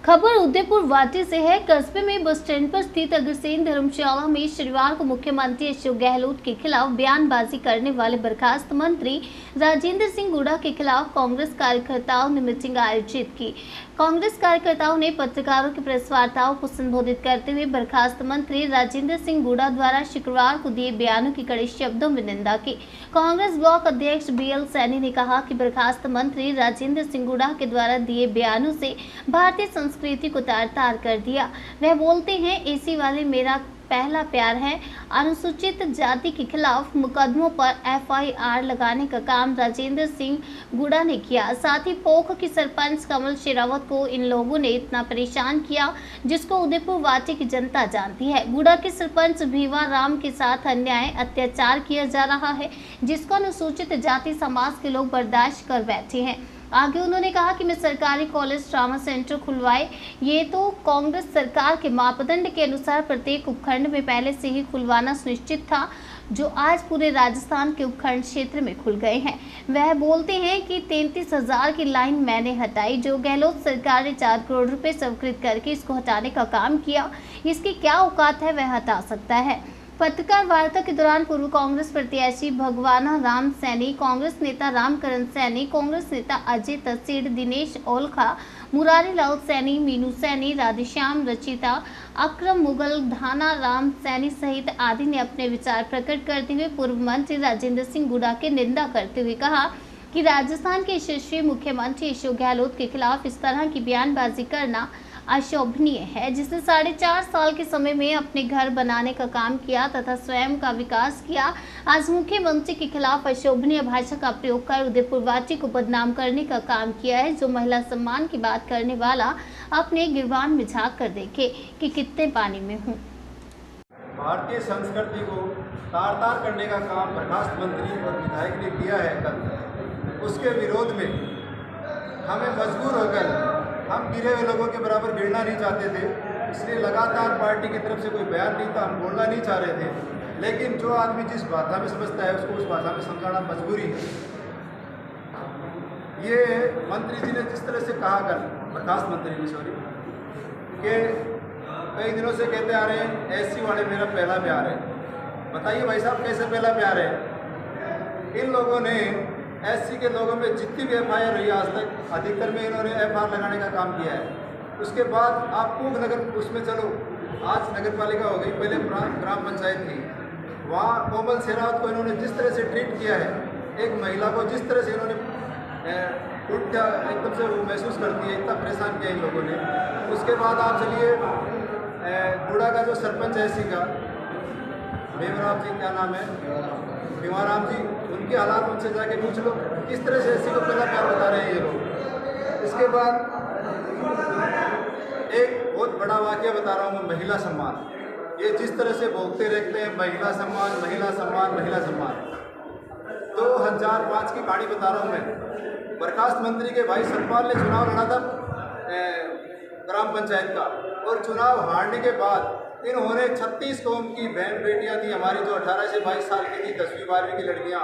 खबर उदयपुर वाटी से है। कस्बे में बस स्टैंड पर स्थित अग्रसेन धर्मशाला में शनिवार को मुख्यमंत्री अशोक गहलोत के खिलाफ बयानबाजी करने वाले बर्खास्त मंत्री राजेंद्र सिंह गुड़ा के खिलाफ कांग्रेस कार्यकर्ताओं ने मीटिंग आयोजित की। कांग्रेस कार्यकर्ताओं ने पत्रकारों की प्रेस वार्ताओं को संबोधित करते हुए बर्खास्त मंत्री राजेंद्र सिंह गुड़ा द्वारा शुक्रवार को दिए बयानों की कड़े शब्दों में निंदा की। कांग्रेस ब्लॉक अध्यक्ष BL सैनी ने कहा कि बर्खास्त मंत्री राजेंद्र सिंह गुड़ा के द्वारा दिए बयानों से भारतीय संस्कृति को तार-तार कर दिया। वह बोलते हैं एसी वाले मेरा पहला प्यार है। अनुसूचित जाति के खिलाफ मुकदमों पर FIR लगाने का काम राजेंद्र सिंह गुड़ा ने किया। साथ ही पोख की सरपंच कमल शेरावत को इन लोगों ने इतना परेशान किया जिसको उदयपुर वाटी की जनता जानती है। गुड़ा के सरपंच भीवा राम के साथ अन्याय अत्याचार किया जा रहा है जिसको अनुसूचित जाति समाज के लोग बर्दाश्त कर बैठे हैं। आगे उन्होंने कहा कि मैं सरकारी कॉलेज ट्रामा सेंटर खुलवाए, ये तो कांग्रेस सरकार के मापदंड के अनुसार प्रत्येक उपखंड में पहले से ही खुलवाना सुनिश्चित था, जो आज पूरे राजस्थान के उपखंड क्षेत्र में खुल गए हैं। वह बोलते हैं कि 33,000 की लाइन मैंने हटाई, जो गहलोत सरकार ने 4 करोड़ रुपए स्वीकृत करके इसको हटाने का काम किया। इसकी क्या औकात है, वह हटा सकता है। पत्रकार वार्ता के दौरान पूर्व कांग्रेस प्रत्याशी भगवाना राम सैनी, कांग्रेस नेता रामकरण सैनी, कांग्रेस नेता अजय तसीर, दिनेश ओलखा, मुरारी लाल सैनी, मीनू सैनी, राधेश्याम, रचिता, अक्रम मुगल, धाना राम सैनी सहित आदि ने अपने विचार प्रकट करते हुए पूर्व मंत्री राजेंद्र सिंह गुड़ा की निंदा करते हुए कहा कि राजस्थान के यशस्वी मुख्यमंत्री अशोक गहलोत के खिलाफ इस तरह की बयानबाजी करना अशोभनीय है, जिसने 4.5 साल के समय में अपने घर बनाने का काम किया तथा स्वयं का विकास किया। आज मुख्यमंत्री के खिलाफ अशोभनीय भाषा का प्रयोग कर उदयपुर वाटी को बदनाम करने का काम किया है। जो महिला सम्मान की बात करने वाला अपने गिरबान में झांक कर देखे कि कितने पानी में हूँ। भारतीय संस्कृति को तार-तार करने का काम बर्खास्त मंत्री और विधायक ने किया है कल। उसके विरोध में हमें मजबूर होकर हम गिरे हुए लोगों के बराबर गिरना नहीं चाहते थे, इसलिए लगातार पार्टी की तरफ से कोई बयान नहीं था, हम बोलना नहीं चाह रहे थे। लेकिन जो आदमी जिस भाषा में समझता है उसको उस भाषा में समझाना मजबूरी है। ये मंत्री जी ने जिस तरह से कहा कल, बर्खास्त मंत्री ने सॉरी, कि कई दिनों से कहते आ रहे हैं एससी वाले मेरा पहला प्यार है। बताइए भाई साहब, कैसे पहला प्यार है? इन लोगों ने एससी के लोगों में जितनी भी FIR रही आज तक, अधिकतर में इन्होंने FR लगाने का काम किया है। उसके बाद आप पूख नगर उसमें चलो, आज नगर पालिका हो गई, पहले ग्राम पंचायत थी। वहाँ कोमल शेरावत को इन्होंने जिस तरह से ट्रीट किया है, एक महिला को जिस तरह से इन्होंने एकदम से वो महसूस करती है, इतना परेशान किया इन लोगों ने। उसके बाद आप चलिए गुड़ा का जो सरपंच है एससी का, भीमराव जी, क्या नाम है, भीमाराम जी, उनके हालात उनसे जाके पूछ लो किस तरह से एससी को पहला प्यार बता रहे हैं ये लोग। इसके बाद एक बहुत बड़ा वाक़या बता रहा हूँ मैं, महिला सम्मान। ये जिस तरह से बोलते रहते हैं महिला सम्मान, महिला सम्मान, महिला सम्मान। 2005 की कहानी बता रहा हूँ मैं। बर्खास्त मंत्री के भाई सतपाल ने चुनाव लड़ा था ग्राम पंचायत का, और चुनाव हारने के बाद इन्होंने 36 कौम की बहन बेटियां थी हमारी, जो 18 से 22 साल की थी, 10वीं 12वीं की लड़कियां,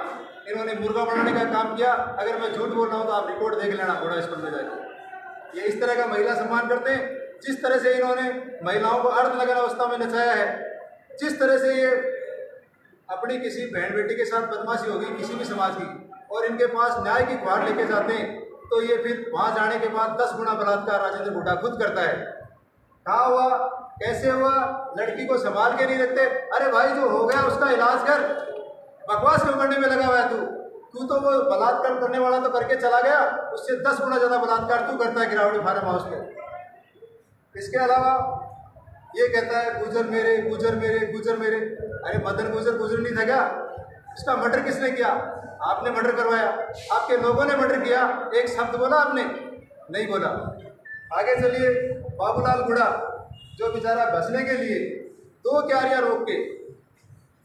इन्होंने मुर्गा बनाने का काम किया। अगर मैं झूठ बोल रहा हूँ तो आप रिकॉर्ड देख लेना घोड़ा स्कूल में जाके। ये इस तरह का महिला सम्मान करते हैं। जिस तरह से इन्होंने महिलाओं को अर्धनग्न अवस्था में नचाया है, जिस तरह से ये अपनी किसी बहन बेटी के साथ बदमाशी होगी किसी भी समाज की, और इनके पास न्याय की गुहार लेके जाते हैं, तो ये फिर वहाँ जाने के बाद 10 गुना बलात्कार राजेंद्र गुड़ा खुद करता है। कहाँ हुआ, कैसे हुआ, लड़की को संभाल के नहीं रखते। अरे भाई, जो हो गया उसका इलाज कर, बकवास क्यों करने में लगा हुआ है तू तो वो बलात्कार करने वाला तो करके चला गया, उससे 10 गुना ज़्यादा बलात्कार तू करता है गिरावटी फार्म हाउस में। इसके अलावा ये कहता है गुजर मेरे, गुजर मेरे, गुजर मेरे। अरे मदन गुजर नहीं था क्या? इसका मर्डर किसने किया? आपने मर्डर करवाया, आपके लोगों ने मर्डर किया। एक शब्द बोला आपने? नहीं बोला। आगे चलिए, बाबूलाल गुड़ा, जो बेचारा बसने के लिए 2 क्यारियां रोक के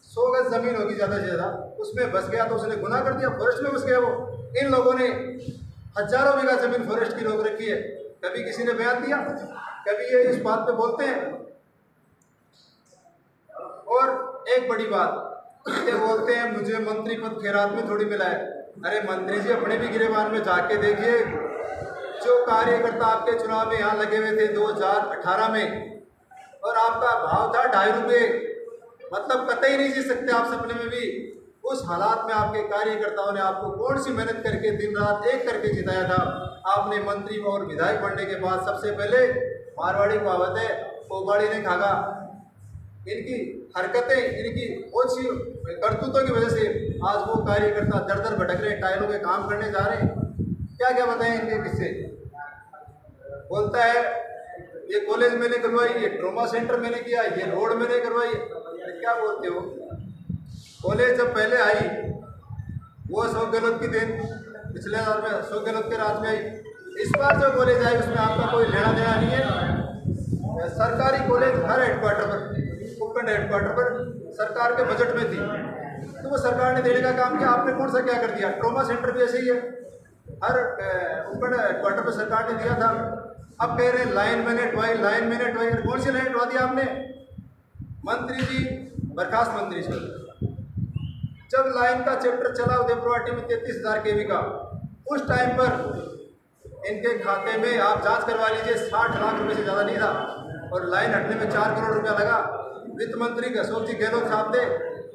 100 गज जमीन होगी ज़्यादा से ज़्यादा, उसमें बस गया तो उसने गुनाह कर दिया, फॉरेस्ट में बस गया वो। इन लोगों ने हजारों बीघा जमीन फॉरेस्ट की रोक रखी है। कभी किसी ने बयान दिया? कभी ये इस बात पे बोलते हैं? और एक बड़ी बात, ये बोलते हैं मुझे मंत्री पद खैरात में थोड़ी मिला है। अरे मंत्री जी, अपने भी गिरेबान में जाके देखिए, जो कार्यकर्ता आपके चुनाव में यहाँ लगे हुए थे 2018 में, और आपका भाव था 2.5 रुपये, मतलब कतई नहीं जी सकते आप सपने में भी। उस हालात में आपके कार्यकर्ताओं ने आपको कौन सी मेहनत करके दिन रात एक करके जिताया था। आपने मंत्री और विधायक बनने के बाद सबसे पहले, मारवाड़ी कहावत है, कोबाड़ी ने खागा। इनकी हरकतें, इनकी बहुत सी करतूतों की वजह से आज वो कार्यकर्ता दर दर भटक रहे, टायरों के काम करने जा रहे हैं। क्या क्या बताएं इनके किस्से। बोलता है ये कॉलेज मैंने करवाई, ये ट्रॉमा सेंटर मैंने किया, ये रोड मैंने करवाई। क्या बोलते हो? कॉलेज जब पहले आई वो अशोक गहलोत की देन, पिछले साल में अशोक गहलोत के राज में आई। इस बार जो कॉलेज आई उसमें आपका कोई लेना देना नहीं है। सरकारी कॉलेज हर हेडक्वार्टर पर, उपखंड हेडक्वार्टर पर सरकार के बजट में थी, तो वो सरकार ने देने का काम किया। आपने कौन सा क्या कर दिया? ट्रॉमा सेंटर भी ऐसे ही है, हर उपखंड हेडक्वार्टर पर सरकार ने दिया था। अब कह रहे हैं लाइन मैंने टवाई, लाइन मैंने टवाई। कौन सी लाइन टवा दी आपने? मंत्री जी बर्खास्त मंत्री से जब लाइन का चैप्टर चला उदयपुरवाटी में 33,000 kV का, उस टाइम पर इनके खाते में आप जांच करवा लीजिए 60 लाख रुपए से ज़्यादा नहीं था, और लाइन हटने में 4 करोड़ रुपया लगा। वित्त मंत्री अशोक जी गहलोत साहब थे।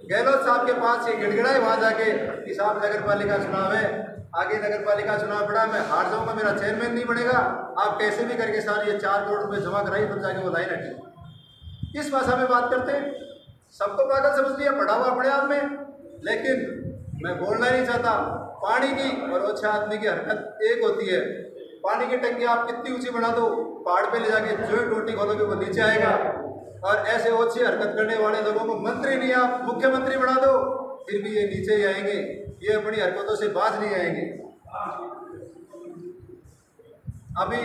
गहलोत साहब के पास ये गिड़गिड़ाए वहाँ जाके कि साहब नगर पालिका चुनाव है, आगे नगर पालिका चुनाव पड़ा, मैं हार जाऊँगा, मेरा चेयरमैन नहीं बनेगा, आप कैसे भी करके सारे ये 4 करोड़ रुपये जमा कराई, तब जाके वो लाइन हटी। किस भाषा में बात करते हैं? सबको पागल समझ लिया, पढ़ा हुआ अपने आप में। लेकिन मैं बोलना नहीं चाहता, पानी की और ओछे आदमी की हरकत एक होती है। पानी की टंकी आप कितनी ऊंची बना दो, पहाड़ पे ले जाके जो टोटी खोलोगे वो नीचे आएगा। और ऐसे ओछी हरकत करने वाले लोगों को मंत्री नहीं, आप मुख्यमंत्री बना दो, फिर भी ये नीचे ही आएंगे, ये अपनी हरकतों से बाज नहीं आएंगे। अभी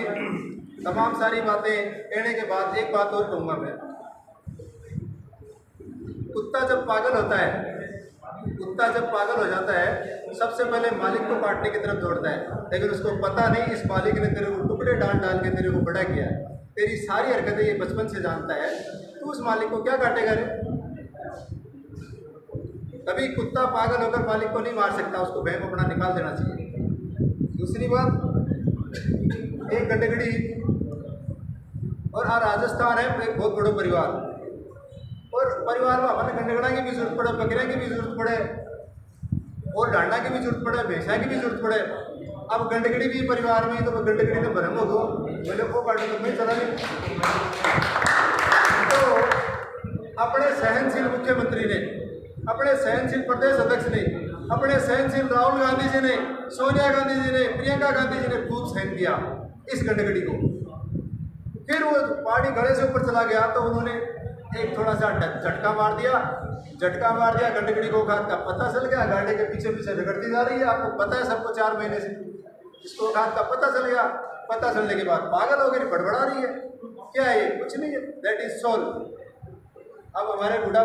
तमाम सारी बातें कहने के बाद एक बात और कहूँगा मैं। कुत्ता जब पागल होता है, कुत्ता जब पागल हो जाता है, सबसे पहले मालिक को काटने की तरफ दौड़ता है, लेकिन उसको पता नहीं इस मालिक ने तेरे को टुकड़े डाल डाल के तेरे को बड़ा किया है, तेरी सारी हरकतें ये बचपन से जानता है, तो उस मालिक को क्या काटेगा रे? कभी कुत्ता पागल होकर मालिक को नहीं मार सकता, उसको भैंस अपना निकाल देना चाहिए। दूसरी बात, एक गंडगड़ी और राजस्थान है एक बहुत बड़ा परिवार, और परिवार में हमारे गंडगड़ा की भी जरूरत पड़े, बकरे की भी जरूरत पड़े, और डांडा की भी जरूरत पड़े, भैंसा की भी जरूरत पड़े। अब गंडगड़ी भी परिवार में, तो गंडगड़ी तो भरम हो गो, बोले वो काटे तो मैं चला नहीं। तो अपने सहनशील मुख्यमंत्री ने, अपने सहनशील प्रदेश अध्यक्ष ने, अपने सहनशील राहुल गांधी जी ने, सोनिया गांधी जी ने, प्रियंका गांधी जी ने खूब सहन किया इस गंडगड़ी को। फिर वो पार्टी घड़े से ऊपर चला गया, तो उन्होंने एक थोड़ा सा झटका मार दिया, गंडगड़ी को औकात का पता चल गया, गाड़ी के पीछे पीछे रगड़ती जा रही है। आपको पता है सबको 4 महीने से, जिसको औकात का पता चल गया, पता चलने के बाद पागल हो गई, बड़बड़ा रही है। क्या है ये? कुछ नहीं है, दैट इज सोल। अब हमारे बुढ़ा